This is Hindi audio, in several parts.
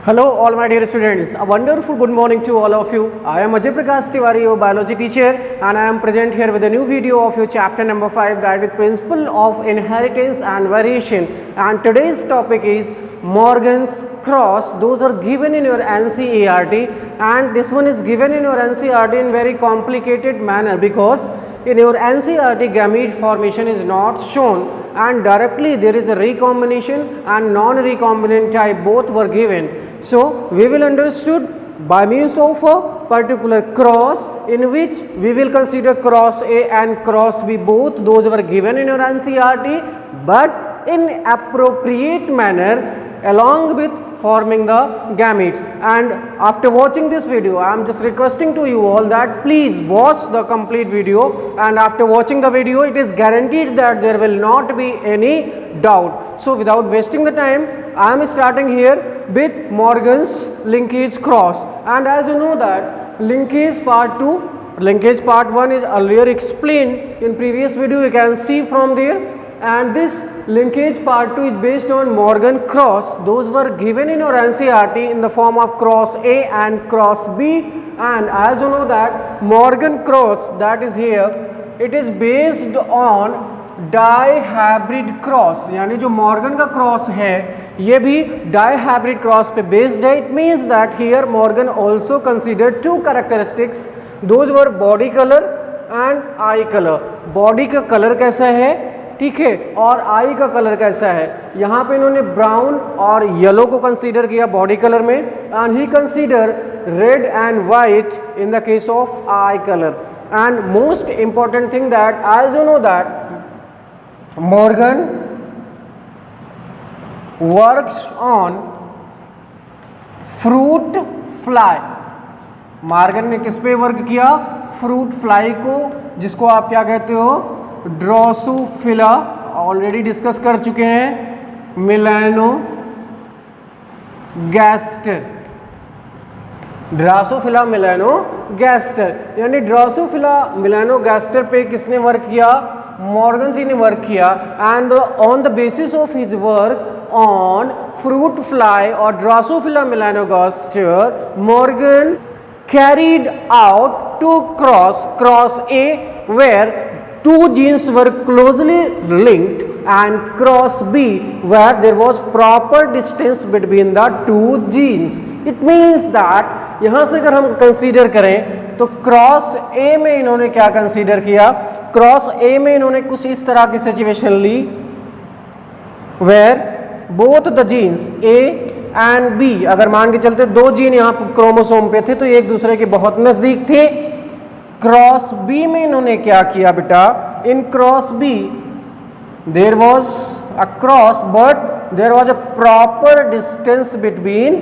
Hello all my dear students, a wonderful good morning to all of you. I am Ajay Prakash Tiwari, your biology teacher, and I am present here with a new video of your chapter number 5 that with principle of inheritance and variation. And today's topic is Morgan's cross. Those are given in your NCERT, and this one is given in your NCERT in very complicated manner because in your NCERT gamete formation is not shown and directly there is a recombination and non-recombinant type, both were given. So we will understood by means of a particular cross in which we will consider cross A and cross B, both those were given in your NCERT but in appropriate manner along with forming the gametes. And after watching this video I am just requesting to you all that please watch the complete video, and after watching the video it is guaranteed that there will not be any doubt. So without wasting the time I am starting here with Morgan's linkage cross. And as you know that linkage part 2, linkage part 1 is earlier explained in previous video, you can see from there, and this linkage part 2 is based on Morgan cross. Those were given in your NCERT in the form of cross A and cross B. And as you know that Morgan cross, that is here, it is based on dihybrid cross, यानी जो मॉर्गन का क्रॉस है ये भी डाईहाइब्रिड क्रॉस पे बेस्ड है. It means that here Morgan also consider to characteristics, those were body colour and I colour. Body का कलर कैसा है, ठीक है, और आई का कलर कैसा है. यहाँ पे इन्होंने ब्राउन और येलो को कंसीडर किया बॉडी कलर में, and he consider red and white in the case of eye colour. And most important thing that as you know that Morgan works on fruit fly. Morgan ने किस पे वर्क किया, फ्रूट फ्लाई को, जिसको आप क्या कहते हो, ड्रोसोफिला, ऑलरेडी डिस्कस कर चुके हैं, मिलानो गैस्टर, ड्रोसोफिला मिलानो गैस्टर, यानी ड्रोसोफिला मिलानो गैस्टर पे किसने वर्क किया, मॉर्गन जी ने वर्क किया. And on the basis of his work on fruit fly और drosophila melanogaster, Morgan carried out two cross A where two genes were closely linked and cross B where there was proper distance between the two genes. It means that यहाँ से अगर हम कंसीडर करें तो क्रॉस ए में इन्होंने क्या कंसीडर किया, क्रॉस ए में इन्होंने कुछ इस तरह की सिचुएशन ली where both the genes A and B, अगर मान के चलते दो जीन यहाँ क्रोमोसोम पे थे तो एक दूसरे के बहुत नजदीक थे. क्रॉस बी में इन्होंने क्या किया बेटा, in cross B there was a cross but there was a proper distance between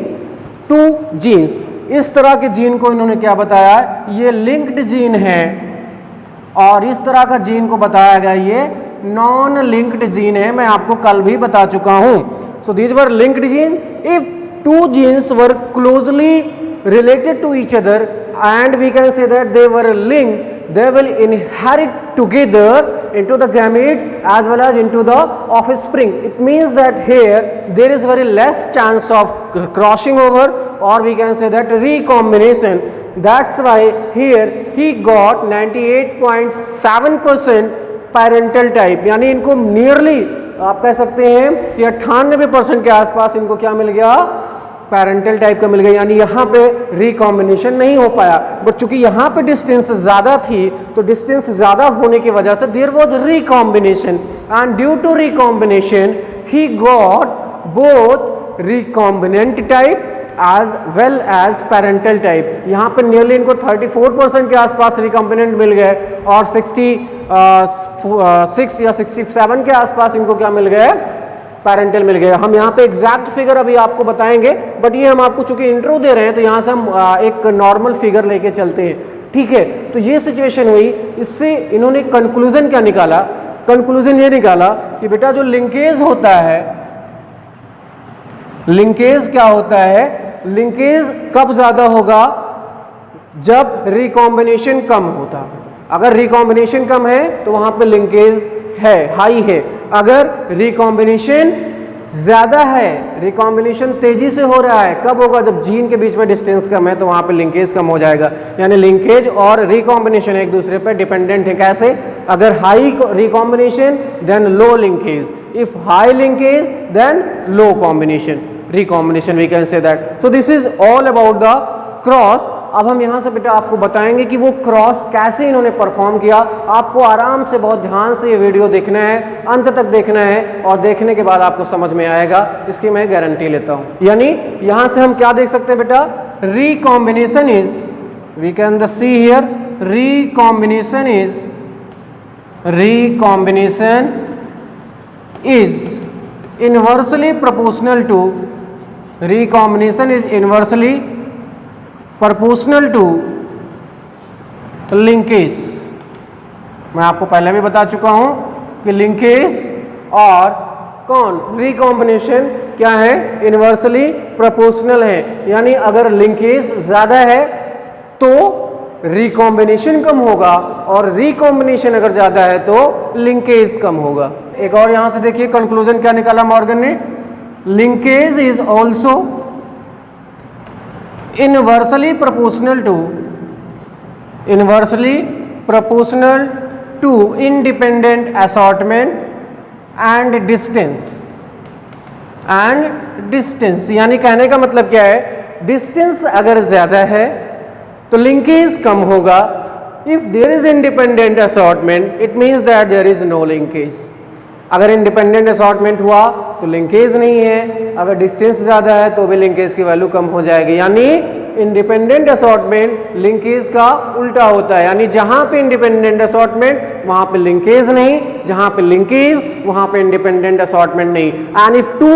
two genes. इस तरह के जीन को इन्होंने क्या बताया, ये लिंक्ड जीन है, और इस तरह का जीन को बताया गया ये नॉन लिंक्ड जीन है. मैं आपको कल भी बता चुका हूं. So these were linked gene. If two genes were closely related to each other and we can say that they were linked, they will inherit together into the gametes as well as into the offspring. It means that here there is very less chance of crossing over, or we can say that recombination. That's why here he got 98.7% parental type, यानी इनको nearly आप कह सकते हैं कि 98% के आसपास इनको क्या मिल गया, पैरेंटल टाइप का मिल गया, यानी यहाँ पे रिकॉम्बिनेशन नहीं हो पाया. बट चूंकि यहाँ पे डिस्टेंस ज़्यादा थी तो डिस्टेंस ज़्यादा होने की वजह से there was recombination, and due to recombination he got both recombinant type as well as parental type. यहाँ पे नियरली इनको 34% के आसपास रिकॉम्बिनेंट मिल गए और 66 या 67 के आसपास इनको क्या मिल गए, पेरेंटल मिल गए. हम यहाँ पे एग्जैक्ट फिगर अभी आपको बताएंगे, बट ये हम आपको चूंकि इंट्रो दे रहे हैं तो यहाँ से हम एक नॉर्मल फिगर लेके चलते हैं, ठीक है. तो ये सिचुएशन हुई, इससे इन्होंने कंक्लूजन क्या निकाला, कंक्लूजन ये निकाला कि बेटा जो लिंकेज होता है, लिंकेज क्या होता है, लिंकेज कब ज्यादा होगा, जब रिकॉम्बिनेशन कम होता. अगर रिकॉम्बिनेशन कम है तो वहां पे लिंकेज है, हाई है. अगर रिकॉम्बिनेशन ज़्यादा है, रिकॉम्बिनेशन तेजी से हो रहा है, कब होगा? जब जीन के बीच में डिस्टेंस कम है तो वहाँ पे लिंकेज कम हो जाएगा। यानी लिंकेज और रिकॉम्बिनेशन एक दूसरे पर डिपेंडेंट है। कैसे? अगर high recombination then low linkage, if high linkage then low combination, recombination we can say that. So this is all about the cross. अब हम यहाँ से बेटा आपको बताएंगे कि वो क्रॉस कैसे इन्होंने परफॉर्म किया। आपको आराम से बहुत ध्यान से ये वीडियो देखना है, अंत तक देखना है, और देखने के बाद आपको समझ में आएगा, इसकी मैं गारंटी लेता हूँ। यानी यहाँ से हम क्या देख सकते हैं बेटा? Recombination is, we can the see here, recombination is inversely proportional to, recombination is inversely proportional to linkage। मैं आपको पहले भी बता चुका हूं कि लिंकेज और कौन, रिकॉम्बिनेशन क्या है? इनवर्सली प्रोपोर्शनल है। यानी अगर लिंकेज ज्यादा है तो रिकॉम्बिनेशन कम होगा, और रिकॉम्बिनेशन अगर ज्यादा है तो लिंकेज कम होगा। एक और यहां से देखिए कंक्लूजन क्या निकाला मॉर्गन ने, linkage is also inversely proportional to independent assortment and distance। यानी कहने का मतलब क्या है? डिस्टेंस अगर ज्यादा है तो लिंकेज कम होगा। If there is independent assortment it means that there is no linkage. अगर इंडिपेंडेंट असॉर्टमेंट हुआ तो लिंकेज नहीं है, अगर डिस्टेंस ज़्यादा है तो भी लिंकेज की वैल्यू कम हो जाएगी। यानी इंडिपेंडेंट असॉर्टमेंट लिंकेज का उल्टा होता है। यानी जहाँ पे इंडिपेंडेंट असॉर्टमेंट वहाँ पे लिंकेज नहीं, जहाँ पे लिंकेज वहाँ पे इंडिपेंडेंट असॉर्टमेंट नहीं। एंड इफ टू,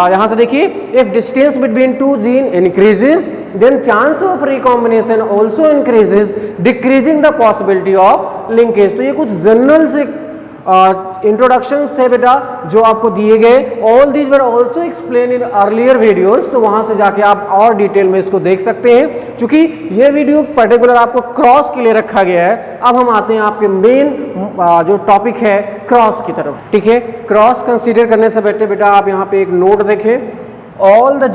यहाँ से देखिए, if distance between two gene increases then chance of recombination also increases, decreasing the possibility of linkage. तो ये कुछ जनरल से इंट्रोडक्शंस थे बेटा जो आपको दिए गए। All these were also explain in earlier videos, तो वहां से जाके आप और डिटेल में इसको देख सकते हैं। क्योंकि ये वीडियो पर्टिकुलर आपको क्रॉस के लिए रखा गया है। अब हम आते हैं आपके मेन जो टॉपिक है क्रॉस की तरफ। ठीक है, क्रॉस कंसीडर करने से बेटा आप यहाँ पे एक नोट देखें, all the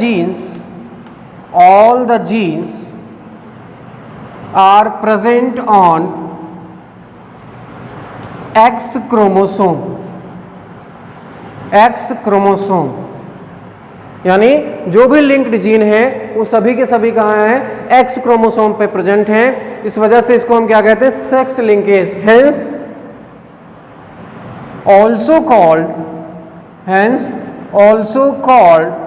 genes are present on X chromosome. यानी जो भी लिंक्ड जीन है वो सभी के सभी कहाँ हैं? X क्रोमोसोम पे प्रेजेंट हैं। इस वजह से इसको हम क्या कहते हैं? Sex linkage. Hence also called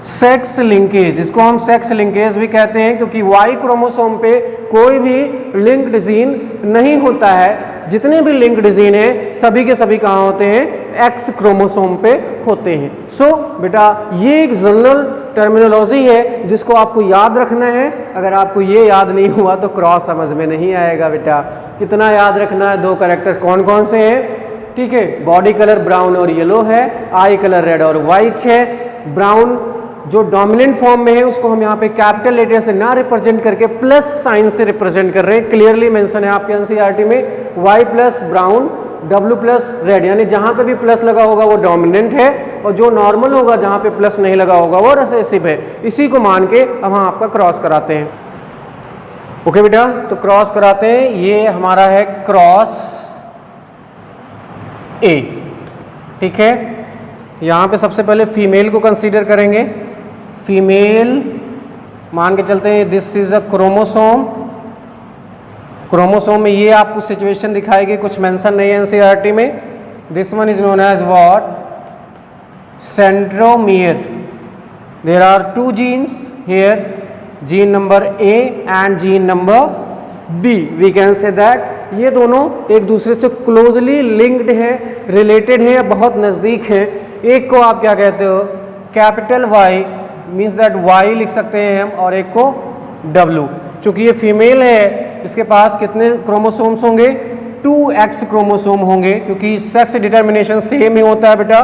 sex linkage. इसको हम सेक्स लिंकेज भी कहते हैं क्योंकि Y क्रोमोसोम पे कोई भी लिंक्ड जीन नहीं होता है। जितने भी लिंक्ड जीन हैं सभी के सभी कहाँ होते हैं? X क्रोमोसोम पे होते हैं। सो बेटा ये एक जनरल टर्मिनोलॉजी है जिसको आपको याद रखना है। अगर आपको ये याद नहीं हुआ तो क्रॉस समझ में नहीं आएगा बेटा। कितना याद रखना है? 2 कैरेक्टर कौन कौन से हैं? ठीक है, बॉडी कलर ब्राउन और येलो है, आई कलर रेड और वाइट है। ब्राउन जो डोमिनेंट फॉर्म में है उसको हम यहाँ पे कैपिटल लेटर से ना रिप्रेजेंट करके प्लस साइन से रिप्रेजेंट कर रहे हैं। क्लियरली मेंशन है आपके एनसीईआरटी में, Y plus brown, W plus red. यानी जहाँ पे भी प्लस लगा होगा वो डोमिनेंट है, और जो नॉर्मल होगा जहाँ पे प्लस नहीं लगा होगा वो रिसेसिव है। इसी को मान के अब हम आपका क्रॉस कराते हैं। ओके बेटा, तो क्रॉस कराते हैं। ये हमारा है क्रॉस ए। ठीक है, यहाँ पे सबसे पहले फीमेल को कंसीडर करेंगे। फीमेल मान के चलते हैं this is a chromosome. Chromosome में ये आपको सिचुएशन दिखाएगी, कुछ मेंशन नहीं है एनसीईआरटी में। This one is known as what? Centromere. There are 2 genes here, gene number A and gene number B. We can say that ये दोनों एक दूसरे से क्लोजली लिंक्ड है, रिलेटेड है, बहुत नज़दीक है। एक को आप क्या कहते हो? Capital Y, means that Y लिख सकते हैं हम, और एक को डब्लू। चूंकि ये फीमेल है इसके पास कितने क्रोमोसोम्स होंगे? 2x क्रोमोसोम होंगे, क्योंकि सेक्स डिटर्मिनेशन सेम ही होता है बेटा।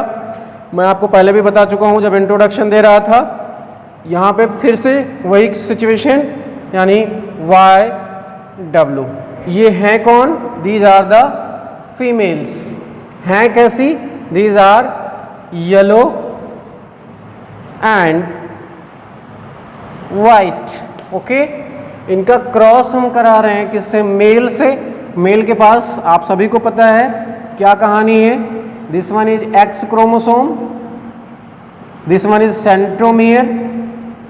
मैं आपको पहले भी बता चुका हूँ जब इंट्रोडक्शन दे रहा था। यहाँ पे फिर से वही सिचुएशन, यानी वाई डब्लू। ये हैं कौन? These are the females. हैं कैसी? These are, yellow and white. Okay, इनका क्रॉस हम करा रहे हैं किससे? मेल से। मेल के पास आप सभी को पता है क्या कहानी है। This one is X chromosome, this one is centromere,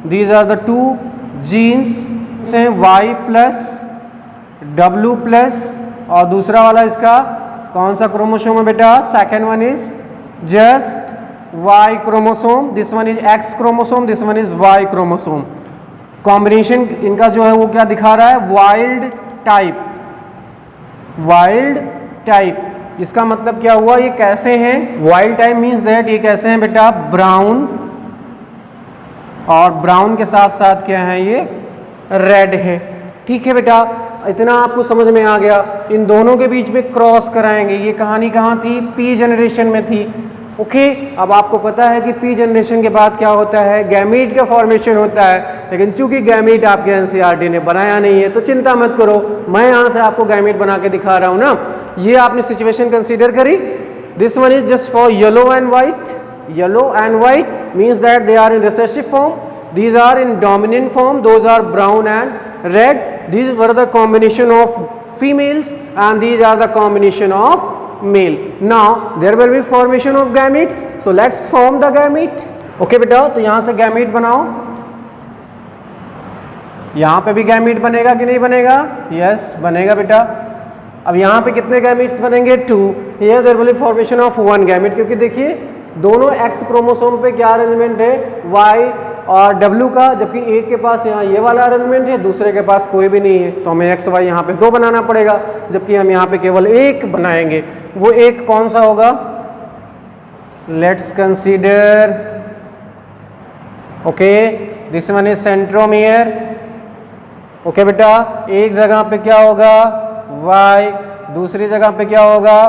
these are the two genes से Y प्लस W प्लस, और दूसरा वाला इसका कौन सा क्रोमोसोम है बेटा? Second one is just Y chromosome, this one is X chromosome, this one is Y chromosome. Combination इनका जो है वो क्या दिखा रहा है? Wild type. वाइल्ड टाइप, इसका मतलब क्या हुआ? ये कैसे हैं? वाइल्ड टाइप मीन्स दैट ये कैसे हैं बेटा? ब्राउन, और ब्राउन के साथ साथ क्या है? ये रेड है। ठीक है बेटा, इतना आपको समझ में आ गया। इन दोनों के बीच में क्रॉस कराएंगे। ये कहानी कहाँ थी? पी जनरेशन में थी। ओके, अब आपको पता है कि पी जनरेशन के बाद क्या होता है? गैमीट का फॉर्मेशन होता है। लेकिन चूंकि गैमीट आपके एनसीईआरटी ने बनाया नहीं है तो चिंता मत करो, मैं यहाँ से आपको गैमीट बना के दिखा रहा हूँ ना। ये आपने सिचुएशन कंसीडर करी। This one is just for yellow and white. Yellow and white means that they are in recessive form, these are in dominant form, those are brown and red. These were the combination of females and these are the combination of male. Now there will be formation of gametes, so let's form the gamete. Okay बेटा, तो यहाँ से गैमीट बनाओ। यहाँ पे भी गैमीट बनेगा कि नहीं बनेगा? यस बनेगा बेटा। अब यहाँ पे कितने गैमीट्स बनेंगे? 2। Here there will be formation of 1 gamete, क्योंकि देखिए दोनों X क्रोमोसोम पे क्या अरेंजमेंट है? Y और W का, जबकि एक के पास यहाँ ये वाला अरेंजमेंट है, दूसरे के पास कोई भी नहीं है, तो हमें X Y यहाँ पे 2 बनाना पड़ेगा, जबकि हम यहाँ पे केवल 1 बनाएंगे। वो एक कौन सा होगा? Let's consider, okay, this one is centromere. Okay बेटा, एक जगह पे क्या होगा? Y, दूसरी जगह पे क्या होगा?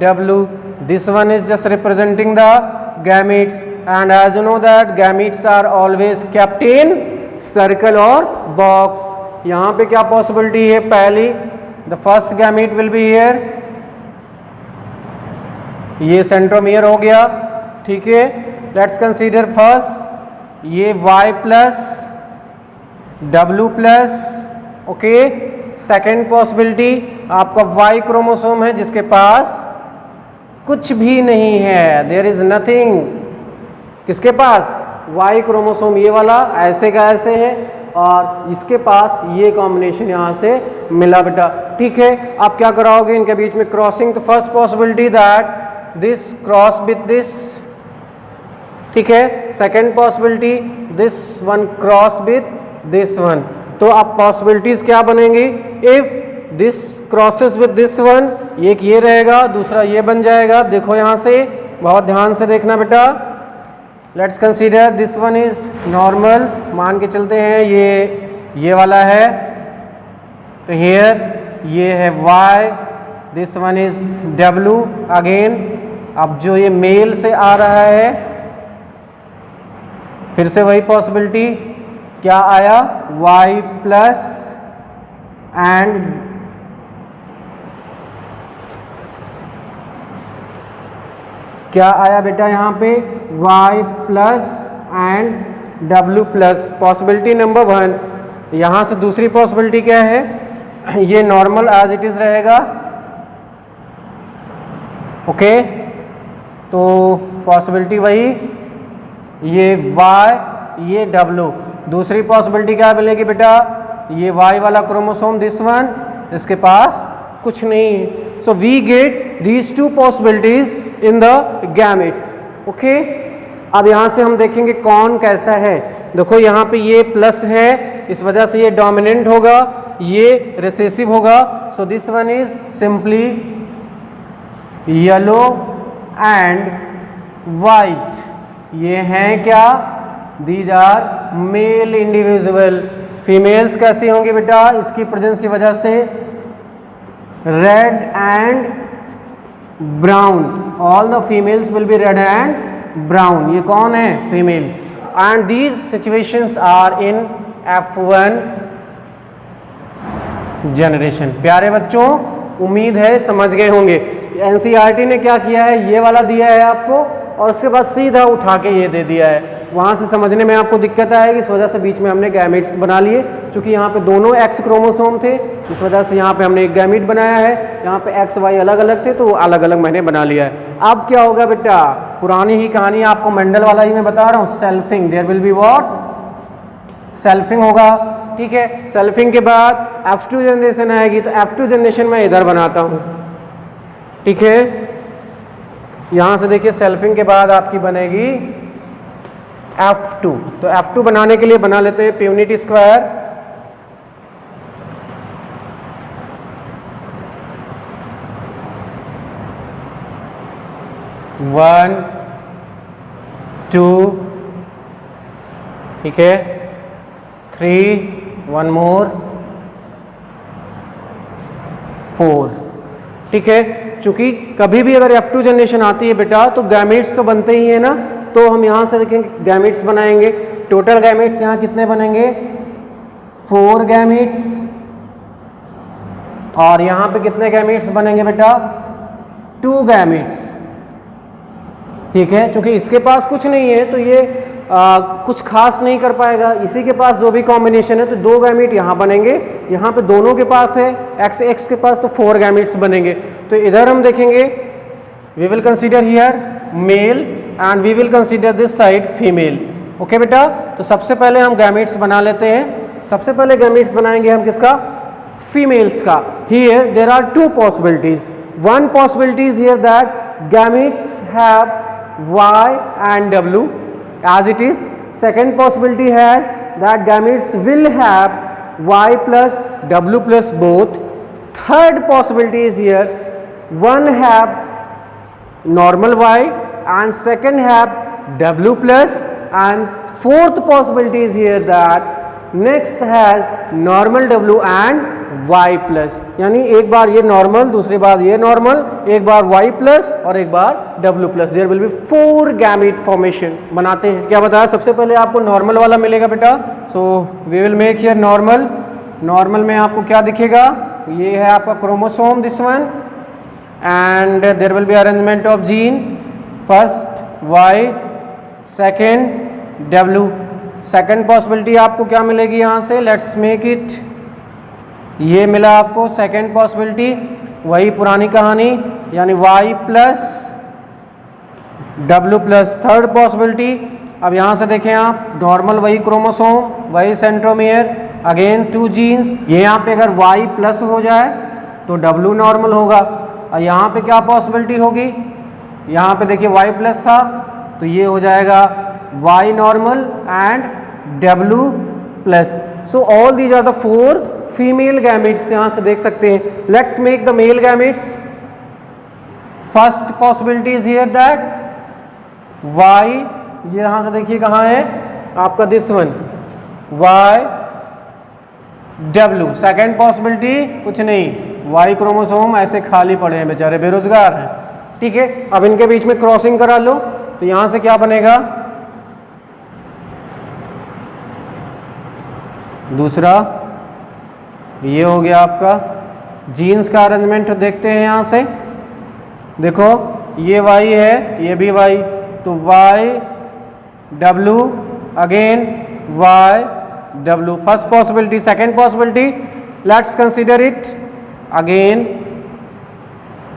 W। This one is just representing the gametes, and as you know that gametes are always kept in circle or box. यहाँ पे क्या possibility है? पहली, the first gamete will be here, ये centromere हो गया। ठीक है, let's consider first, ये Y plus W plus। Okay, second possibility आपका Y क्रोमोसोम है जिसके पास कुछ भी नहीं है, देयर इज नथिंग। किसके पास? Y क्रोमोसोम ये वाला ऐसे का ऐसे है, और इसके पास ये कॉम्बिनेशन यहाँ से मिला बेटा। ठीक है, आप क्या कराओगे? इनके बीच में क्रॉसिंग। तो first possibility that this cross with this. ठीक है, second possibility this one cross with this one. तो अब पॉसिबिलिटीज क्या बनेंगी? If this crosses with this one, एक ये रहेगा, दूसरा ये बन जाएगा। देखो यहाँ से, बहुत ध्यान से देखना बेटा। Let's consider this one is normal, मान के चलते हैं ये वाला है, तो हियर ये है Y, this one is W again. अब जो ये मेल से आ रहा है, फिर से वही पॉसिबिलिटी, क्या आया? Y प्लस एंड क्या आया बेटा यहाँ पे? Y plus and W plus. Possibility number 1। यहाँ से दूसरी पॉसिबिलिटी क्या है? ये नॉर्मल एज इट इज रहेगा। ओके, तो पॉसिबिलिटी वही, ये Y, ये W। दूसरी पॉसिबिलिटी क्या मिलेगी बेटा? ये Y वाला क्रोमोसोम दिस वन, इसके पास कुछ नहीं है। So we get these 2 possibilities in the gametes. Okay, अब यहाँ से हम देखेंगे कौन कैसा है। देखो यहाँ पे ये प्लस है, इस वजह से ये डोमिनेंट होगा, ये रिसेसिव होगा। So this one is simply yellow and white. ये हैं क्या? These are male individual. Females कैसी होंगी बेटा? इसकी प्रेजेंस की वजह से red and brown. All the females will be red and brown. ये कौन है? Females. And these situations are in F1 generation. प्यारे बच्चों, उम्मीद है समझ गए होंगे। एनसीईआरटी ने क्या किया है? ये वाला दिया है आपको, और उसके बाद सीधा उठा के ये दे दिया है। वहाँ से समझने में आपको दिक्कत आएगी, इस वजह से बीच में हमने गैमेट्स बना लिए। क्योंकि यहाँ पे दोनों एक्स क्रोमोसोम थे, इस वजह से यहाँ पे हमने एक गैमेट बनाया है। यहाँ पे एक्स वाई अलग अलग थे तो अलग अलग मैंने बना लिया है। अब क्या होगा बेटा, पुरानी ही कहानी आपको मेंडल वाला ही मैं बता रहा हूँ, selfing. There will be what, selfing होगा। ठीक है, सेल्फिंग के बाद F2 जनरेशन आएगी, तो F2 जनरेशन मैं इधर बनाता हूँ। ठीक है, यहाँ से देखिए सेल्फिंग के बाद आपकी बनेगी F2। तो F2 बनाने के लिए बना लेते हैं प्यूनिट स्क्वायर। वन, टू, ठीक है, 3, वन मोर, 4। ठीक है, चूंकि कभी भी अगर F2 जनरेशन आती है बेटा तो गैमेट्स तो बनते ही है ना, तो हम यहाँ से देखेंगे गैमेट्स बनाएंगे। टोटल गैमेट्स यहाँ कितने बनेंगे, 4 गैमेट्स। और यहाँ पे कितने गैमेट्स बनेंगे बेटा, 2 गैमेट्स। ठीक है, चूंकि इसके पास कुछ नहीं है तो ये कुछ खास नहीं कर पाएगा। इसी के पास जो भी कॉम्बिनेशन है तो 2 गैमेट यहाँ बनेंगे। यहाँ पे दोनों के पास है एक्स एक्स के पास, तो 4 गैमेट्स बनेंगे। तो इधर हम देखेंगे, we will consider here male and we will consider this side female. Okay बेटा, तो सबसे पहले हम गैमेट्स बना लेते हैं। सबसे पहले गैमेट्स बनाएंगे हम किसका, फीमेल्स का। Here there are 2 possibilities. One possibility is here that gametes have Y and W as it is. Second possibility has that gametes will have Y plus W plus both. Third possibility is here, one have normal Y and second have W plus, and fourth possibility is here that next has normal W and Y plus. यानी एक बार ये नॉर्मल, दूसरी बार ये नॉर्मल, एक बार Y प्लस और एक बार W plus. There will be 4 gamete formation. बनाते हैं, क्या बताया, सबसे पहले आपको नॉर्मल वाला मिलेगा बेटा। So we will make here normal. Normal में आपको क्या दिखेगा, ये है आपका chromosome, this one, and there will be arrangement of gene. First Y, second W। Second possibility आपको क्या मिलेगी यहाँ से, लेट्स मेक इट, ये मिला आपको सेकेंड पॉसिबिलिटी। वही पुरानी कहानी, यानी Y plus W plus. Third possibility, अब यहाँ से देखें आप, नॉर्मल वही क्रोमोसोम, वही सेंट्रोमियर, अगेन 2 जीन्स। ये यहाँ पे अगर Y प्लस हो जाए तो W नॉर्मल होगा। और यहाँ पे क्या पॉसिबिलिटी होगी, यहाँ पे देखिए Y प्लस था तो ये हो जाएगा Y normal and W plus. So all these are the 4 female gametes. यहाँ से देख सकते हैं। Let's make the male gametes. First possibility is here that Y, ये यहाँ से देखिए कहाँ है आपका, this one, Y W। Second possibility कुछ नहीं, Y क्रोमोसोम ऐसे खाली पड़े हैं, बेचारे बेरोजगार हैं। ठीक है, अब इनके बीच में क्रॉसिंग करा लो तो यहाँ से क्या बनेगा, दूसरा ये हो गया आपका। जीन्स का अरेंजमेंट देखते हैं यहाँ से, देखो ये Y है, ये भी Y, तो Y W again Y W। First possibility. Second possibility, let's consider it again,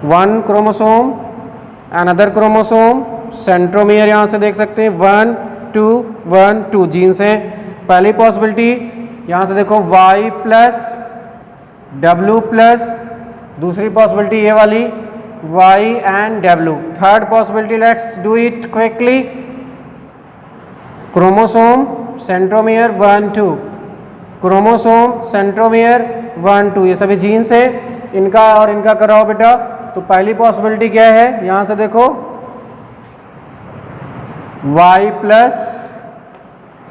one chromosome another chromosome, centromere यहाँ से देख सकते हैं, 1 2 1 2 जीन्स हैं। पहली पॉसिबिलिटी यहाँ से देखो Y प्लस W प्लस, दूसरी पॉसिबिलिटी ये वाली Y and W। Third possibility, let's do it quickly, chromosome centromere 1 2, chromosome centromere 1 2, ये सभी जीन्स है। इनका और इनका कराओ बेटा। तो पहली पॉसिबिलिटी क्या है, यहाँ से देखो Y प्लस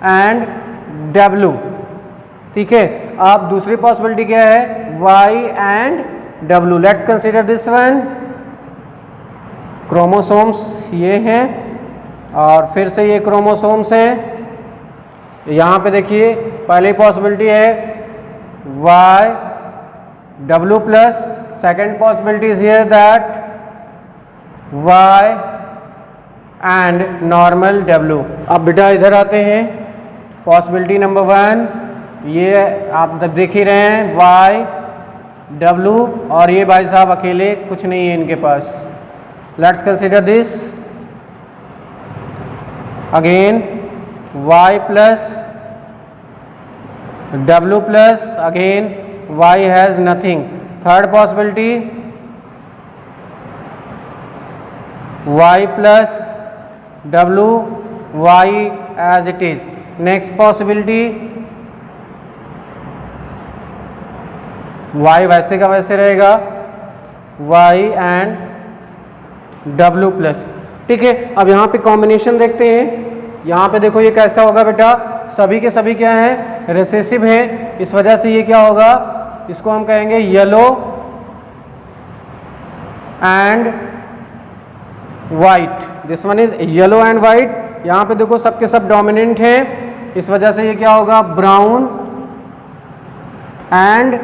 एंड W। ठीक है, अब दूसरी पॉसिबिलिटी क्या है, Y and W। Let's consider this one, chromosomes ये हैं और फिर से ये क्रोमोसोम्स हैं। यहाँ पे देखिए पहली पॉसिबिलिटी है Y W plus, second possibility is here that Y and normal W। अब बेटा इधर आते हैं, पॉसिबिलिटी नंबर 1, ये आप देख ही रहे हैं Y W, और ये भाई साहब अकेले कुछ नहीं है इनके पास। Let's consider this again, Y plus W plus again Y has nothing. Third possibility Y plus W, Y as it is। Next possibility Y वैसे का वैसे रहेगा, Y एंड W प्लस। ठीक है, अब यहाँ पे कॉम्बिनेशन देखते हैं। यहाँ पे देखो ये कैसा होगा बेटा, सभी के सभी क्या हैं, रिसेसिव हैं, इस वजह से ये क्या होगा, इसको हम कहेंगे yellow and white. This one is yellow and white. यहाँ पे देखो सबके सब डोमिनेंट हैं, इस वजह से ये क्या होगा, ब्राउन एंड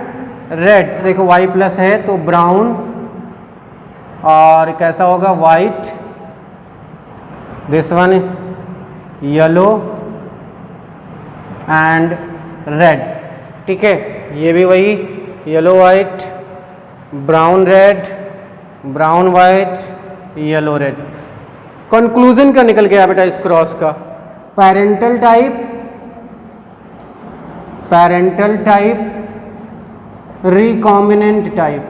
रेड। देखो वाई प्लस है तो ब्राउन, और कैसा होगा, white. This one yellow and red. ठीक है, ये भी वही yellow white, brown red, brown white, yellow red. Conclusion का निकल गया बेटा इस क्रॉस का, parental type, recombinant type.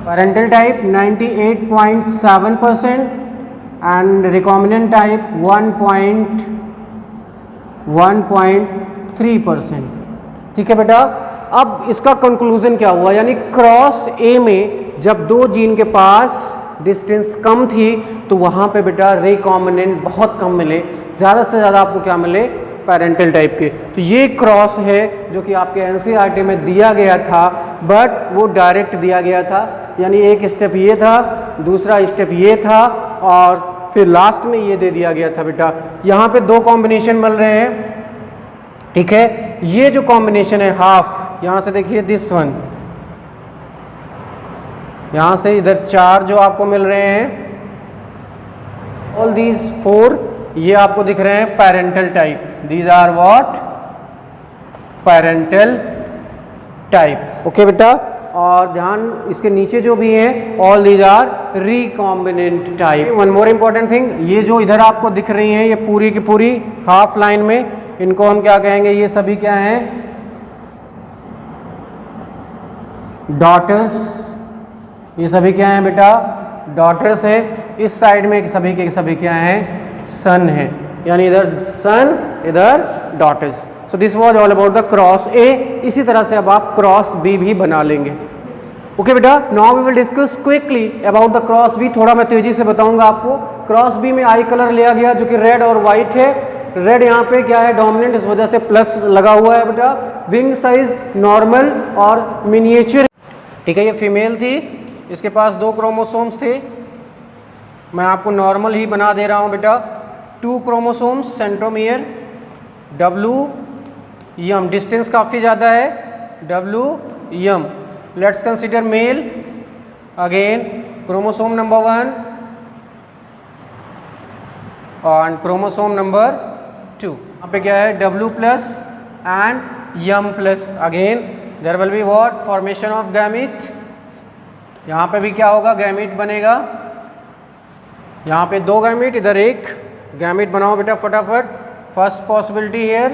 Parental type 98.7% and recombinant type 1.3%। ठीक है बेटा, अब इसका कंक्लूजन क्या हुआ, यानी क्रॉस ए में जब दो जीन के पास डिस्टेंस कम थी तो वहाँ पे बेटा रिकॉम्बिनेंट बहुत कम मिले, ज़्यादा से ज़्यादा आपको क्या मिले, पैरेंटल टाइप के। तो ये क्रॉस है जो कि आपके एनसीईआरटी में दिया गया था, बट वो डायरेक्ट दिया गया था, यानी एक स्टेप ये था, दूसरा स्टेप ये था, और फिर लास्ट में ये दे दिया गया था बेटा। यहाँ पे दो कॉम्बिनेशन मिल रहे हैं। ठीक है, ये जो कॉम्बिनेशन है हाफ, यहाँ से देखिए दिस वन, यहाँ से इधर 4 जो आपको मिल रहे हैं, ऑल दीज 4 ये आपको दिख रहे हैं parental type. These are what, parental type. Okay बेटा, और ध्यान इसके नीचे जो भी है, all these are recombinant type. One more important thing, ये जो इधर आपको दिख रही हैं ये पूरी की पूरी हाफ लाइन में, इनको हम क्या कहेंगे, ये सभी क्या हैं, डॉटर्स। ये सभी क्या हैं बेटा, डॉटर्स है। इस साइड में सभी के सभी क्या हैं, सन है, यानी इधर सन इधर daughters. So this was all about the cross A. इसी तरह से अब आप क्रॉस बी भी बना लेंगे। ओके बेटा, now we will discuss quickly about the cross B. थोड़ा मैं तेजी से बताऊंगा आपको। क्रॉस बी में आई कलर लिया गया जो कि रेड और वाइट है। रेड यहाँ पे क्या है, डोमिनेंट, इस वजह से प्लस लगा हुआ है बेटा। विंग साइज नॉर्मल और मिनिएचर। ठीक है, ये फीमेल थी, इसके पास 2 क्रोमोसोम्स थे। मैं आपको नॉर्मल ही बना दे रहा हूँ बेटा। 2 chromosomes, centromere, W M, distance काफ़ी ज़्यादा है, W M. Let's consider male again, chromosome number 1 और क्रोमोसोम नंबर 2। यहाँ पे क्या है, W plus and M plus. Again there will be what, formation of gamete. यहाँ पे भी क्या होगा, गैमीट बनेगा। यहाँ पे 2 गैमीट, इधर 1 गैमीट बनाओ बेटा फटाफट। First possibility here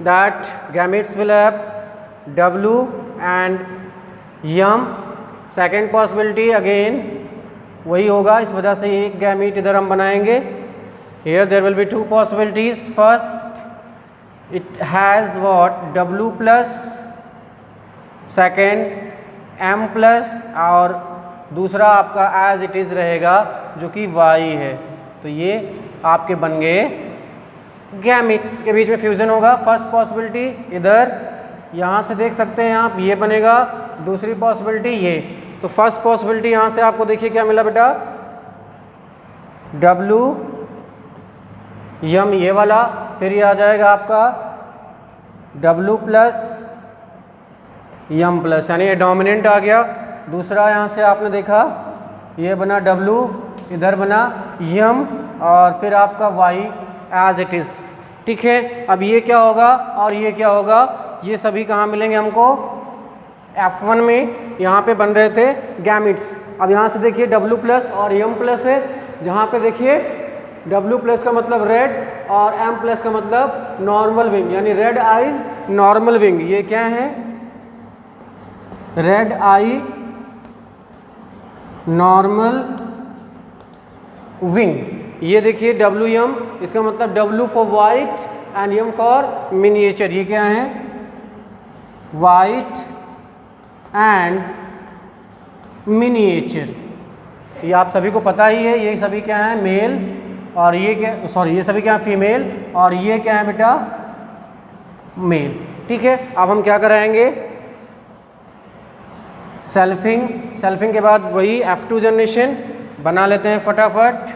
that gametes will have W and M. Second possibility again वही होगा, इस वजह से एक गैमीट इधर हम बनाएंगे। Here there will be 2 possibilities. First it has what, W plus, second M plus, और दूसरा आपका एज इट इज़ रहेगा जो कि Y है। तो ये आपके बन गए गैमीट्स, के बीच में फ्यूजन होगा। फर्स्ट पॉसिबिलिटी इधर, यहाँ से देख सकते हैं आप, ये बनेगा। दूसरी पॉसिबिलिटी ये। तो फर्स्ट पॉसिबिलिटी यहाँ से आपको देखिए क्या मिला बेटा, W यम ये वाला, फिर ये आ जाएगा आपका W प्लस यम प्लस, यानी ये डोमिनेंट आ गया। दूसरा यहाँ से आपने देखा ये बना W, इधर बना यम और फिर आपका Y एज इट इज़। ठीक है, अब ये क्या होगा और ये क्या होगा, ये सभी कहाँ मिलेंगे हमको, F1 में। यहाँ पे बन रहे थे गैमिट्स। अब यहाँ से देखिए W प्लस और M प्लस है, जहाँ पे देखिए W प्लस का मतलब रेड और M प्लस का मतलब नॉर्मल विंग, यानी रेड आईज नॉर्मल विंग। ये क्या है, रेड आई नॉर्मल विंग। ये देखिए WM, इसका मतलब W for white and M for miniature. ये क्या है, वाइट एंड मिनिएचर। ये आप सभी को पता ही है, ये सभी क्या है, मेल, और ये क्या, सॉरी, ये सभी क्या है, फीमेल, और ये क्या है बेटा, मेल। ठीक है, अब हम क्या कराएंगे, सेल्फिंग। सेल्फिंग के बाद वही F2 जनरेशन बना लेते हैं फटाफट।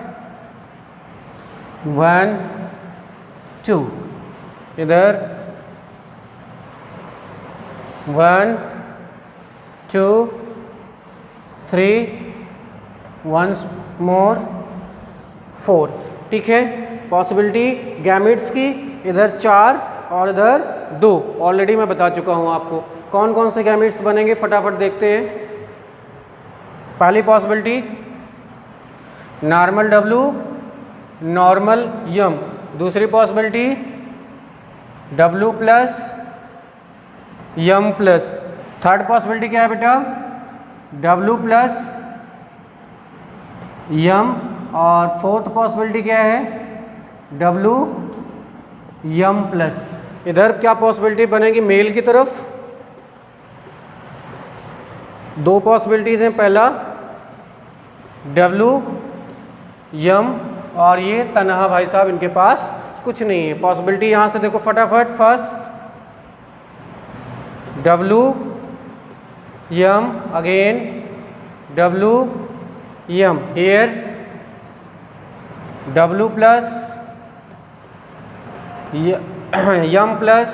1 2, इधर 1 2 3, वंस मोर 4। ठीक है, पॉसिबिलिटी गैमेट्स की इधर 4 और इधर 2 ऑलरेडी मैं बता चुका हूँ आपको। कौन कौन से गैमेट्स बनेंगे फटाफट देखते हैं। पहली possibility normal W normal M। दूसरी possibility W plus M plus. Third possibility क्या है बेटा, W प्लस M, और फोर्थ पॉसिबिलिटी क्या है, W M प्लस। इधर क्या पॉसिबिलिटी बनेगी, मेल की तरफ 2 पॉसिबिलिटीज़ हैं। पहला W M, और ये तनहा भाई साहब इनके पास कुछ नहीं है। पॉसिबिलिटी यहाँ से देखो फटाफट। First W M, again W M, here W plus M plus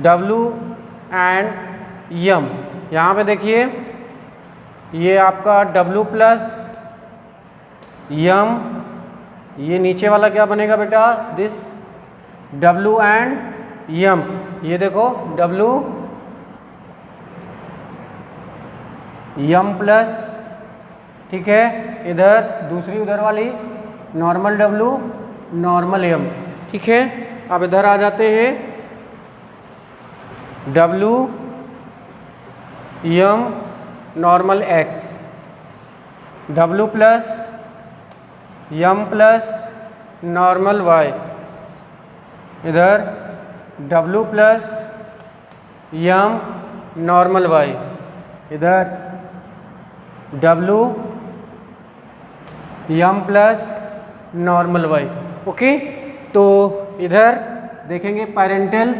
W and M। यहाँ पे देखिए ये आपका W प्लस M, ये नीचे वाला क्या बनेगा बेटा, दिस W एंड M। ये देखो W M प्लस। ठीक है, इधर दूसरी उधर वाली नॉर्मल W नॉर्मल M। ठीक है, अब इधर आ जाते हैं W M normal X, W plus M plus normal Y, इधर W plus M normal Y, इधर W M plus normal Y। Okay, तो इधर देखेंगे पेरेंटल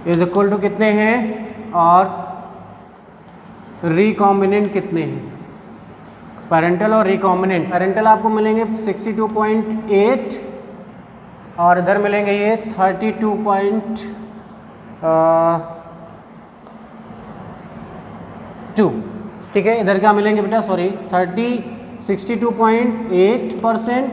इज इक्वल टू कितने हैं और रिकॉम्बिनेंट कितने हैं। पेरेंटल और रिकॉम्बिनेंट, पेरेंटल आपको मिलेंगे 62.8 और इधर मिलेंगे ये 32.2। ठीक है, इधर क्या मिलेंगे बेटा, सॉरी 62.8%,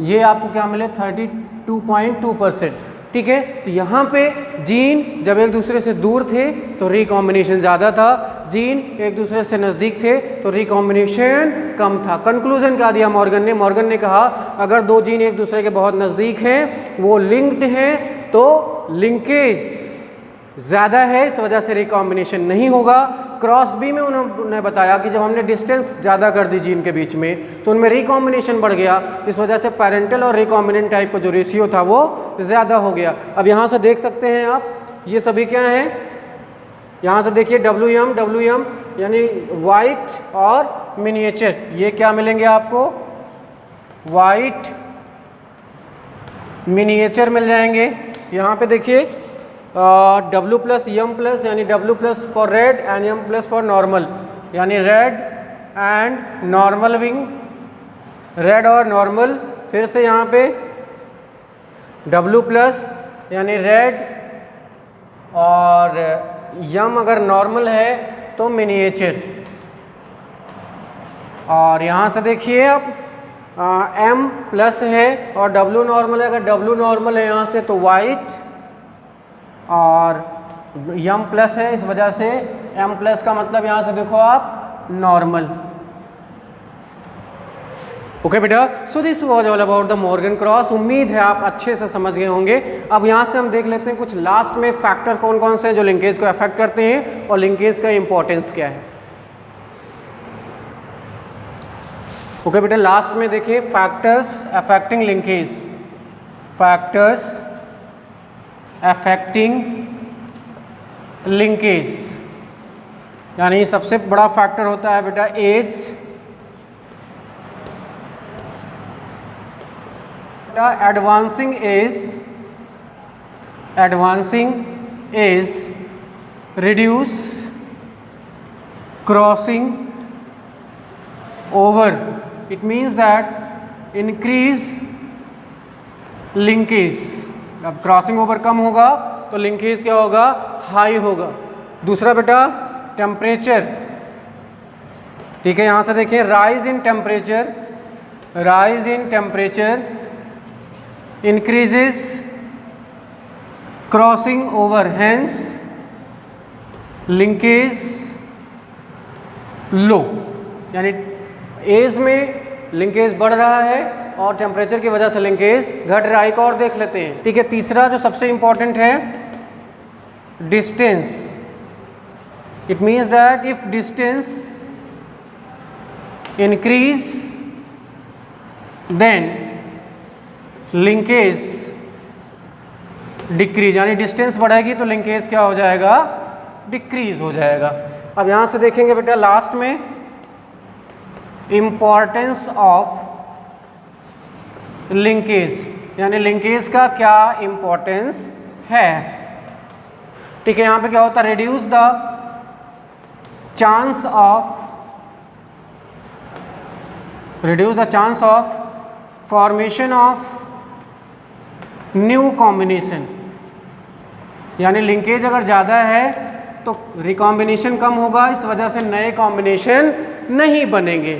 ये आपको क्या मिले 32.2%। ठीक है, तो यहाँ पे जीन जब एक दूसरे से दूर थे तो रिकॉम्बिनेशन ज़्यादा था, जीन एक दूसरे से नज़दीक थे तो रिकॉम्बिनेशन कम था। कंक्लूजन क्या दिया मॉर्गन ने, मॉर्गन ने कहा अगर 2 जीन एक दूसरे के बहुत नज़दीक हैं, वो लिंक्ड हैं, तो लिंकेज ज़्यादा है, इस वजह से रिकॉम्बिनेशन नहीं होगा। क्रॉस बी में उन्होंने बताया कि जब हमने डिस्टेंस ज़्यादा कर दी जीन के बीच में तो उनमें रिकॉम्बिनेशन बढ़ गया, इस वजह से पेरेंटल और रिकॉम्बिनेंट टाइप का जो रेशियो था वो ज़्यादा हो गया। अब यहाँ से देख सकते हैं आप, ये सभी क्या हैं, यहाँ से देखिए WM यानी वाइट और मिनिएचर, ये क्या मिलेंगे आपको, वाइट मिनिएचर मिल जाएंगे। यहाँ पे देखिए W प्लस M प्लस यानी W plus for red and M plus for normal, यानी red and normal wing, red और नॉर्मल। फिर से यहाँ पे W प्लस यानी रेड और M अगर नॉर्मल है तो मिनिएचर, और यहाँ से देखिए अब M प्लस है और W नॉर्मल है, अगर W नॉर्मल है यहाँ से तो वाइट, और M प्लस है इस वजह से M प्लस का मतलब यहाँ से देखो आप नॉर्मल। ओके बेटा, सो this was all about the Morgan cross. उम्मीद है आप अच्छे से समझ गए होंगे। अब यहाँ से हम देख लेते हैं कुछ लास्ट में फैक्टर कौन कौन से हैं जो लिंकेज को अफेक्ट करते हैं और लिंकेज का इंपॉर्टेंस क्या है। ओके बेटा, लास्ट में देखिए factors affecting linkage, factors affecting linkage, यानी सबसे बड़ा फैक्टर होता है बेटा age, advancing age, reduce, crossing over, it means that increase linkage. अब क्रॉसिंग ओवर कम होगा तो लिंकेज क्या होगा, हाई होगा। दूसरा बेटा टेम्परेचर, ठीक है, यहाँ से देखिए rise in temperature, rise in temperature increases crossing over, hence linkage low, यानी एज में लिंकेज बढ़ रहा है और टेम्परेचर की वजह से लिंकेज घट रहा है। एक और देख लेते हैं, ठीक है। तीसरा जो सबसे इंपॉर्टेंट है distance, it means that if distance increase then linkage decrease, यानी डिस्टेंस बढ़ेगी तो लिंकेज क्या हो जाएगा, डिक्रीज हो जाएगा। अब यहाँ से देखेंगे बेटा लास्ट में इंपॉर्टेंस ऑफ लिंकेज, यानी लिंकेज का क्या इंपॉर्टेंस है। ठीक है, यहाँ पे क्या होता है, reduce the chance of formation of new combination, यानी लिंकेज अगर ज़्यादा है तो रिकॉम्बिनेशन कम होगा, इस वजह से नए कॉम्बिनेशन नहीं बनेंगे।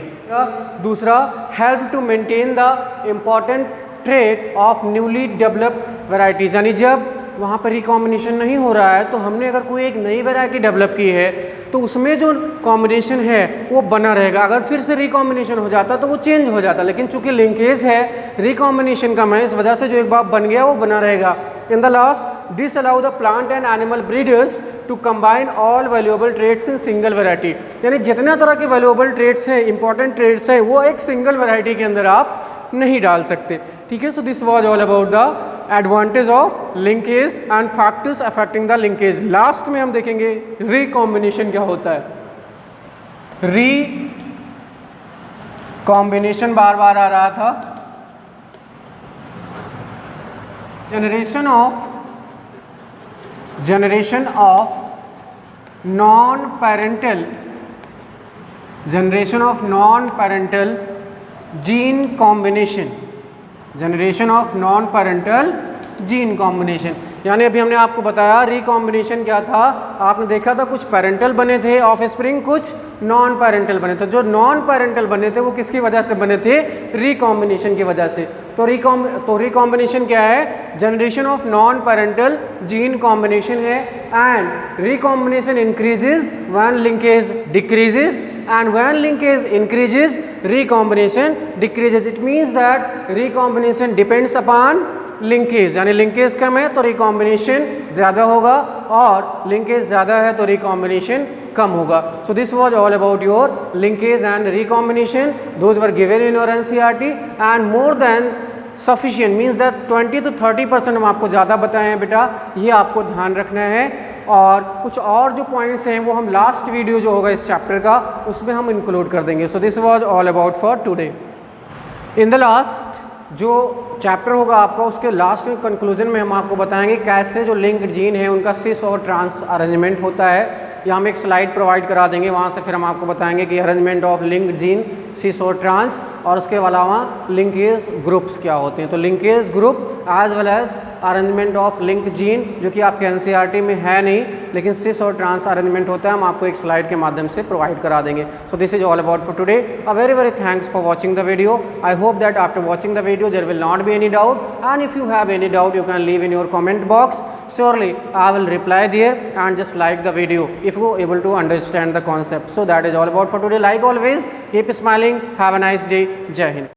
दूसरा help to maintain the important trait of newly developed varieties, यानी जब वहाँ पर रिकॉम्बिनेशन नहीं हो रहा है तो हमने अगर कोई एक नई वैरायटी डेवलप की है तो उसमें जो कॉम्बिनेशन है वो बना रहेगा। अगर फिर से रिकॉम्बिनेशन हो जाता तो वो चेंज हो जाता, लेकिन चूंकि लिंकेज है, रिकॉम्बिनेशन कम है, इस वजह से जो एक बार बन गया वो बना रहेगा। In the last this allow the plant and animal breeders to combine all valuable trades in single variety, यानी जितना तरह के वैल्यूएबल ट्रेड्स हैं, इंपॉर्टेंट ट्रेड्स हैं, वो एक सिंगल वैरायटी के अंदर आप नहीं डाल सकते। ठीक है, सो this was all about the advantage of linkage and factors affecting the linkage. Last में हम देखेंगे रिकॉम्बिनेशन क्या होता है। रिकॉम्बिनेशन बार बार आ रहा था, generation of non parental gene combination, generation of non parental gene combination, यानी अभी हमने आपको बताया रिकॉम्बिनेशन क्या था। आपने देखा था कुछ पैरेंटल बने थे ऑफ स्प्रिंग, कुछ नॉन पैरेंटल बने थे। जो नॉन पैरेंटल बने थे वो किसकी वजह से बने थे, रिकॉम्बिनेशन की वजह से। तो रिकॉम्बिनेशन क्या है, generation of non parental gene combination है, and recombination increases when linkage decreases, and when linkage increases recombination decreases. It means that recombination depends upon linkage, यानी लिंकेज कम है तो रिकॉम्बिनेशन ज़्यादा होगा और लिंकेज ज़्यादा है तो रिकॉम्बिनेशन कम होगा। So this was all about your linkage and recombination. Those were given in your NCERT and more than sufficient, means that 20 to 30% हम आपको ज़्यादा बताए हैं बेटा, ये आपको ध्यान रखना है। और कुछ और जो पॉइंट्स हैं वो हम लास्ट वीडियो जो होगा इस चैप्टर का उसमें हम इंक्लूड कर देंगे। सो this was all about for today. In the last जो चैप्टर होगा आपका, उसके लास्ट में कंक्लूजन में हम आपको बताएंगे कैसे जो लिंक्ड जीन है उनका सिस और ट्रांस अरेंजमेंट होता है। या हम एक स्लाइड प्रोवाइड करा देंगे, वहाँ से फिर हम आपको बताएंगे कि अरेंजमेंट ऑफ लिंक्ड जीन, सिस और ट्रांस, और उसके अलावा लिंकेज ग्रुप्स क्या होते हैं। तो linkage group as well as arrangement of link gene, जो कि आपके एनसीईआरटी में है नहीं, लेकिन सिस और ट्रांस अरेंजमेंट होता है, हम आपको एक स्लाइड के माध्यम से प्रोवाइड करा देंगे. सो this is all about for today. A very thanks for watching the video. I hope that after watching the video there will not be any doubt, and if you have any doubt you can leave in your comment box. Surely I will reply there, and just like the video if you are able to understand the concept. So that is all about for today. Like always, keep smiling. Have a nice day. Jai Hind.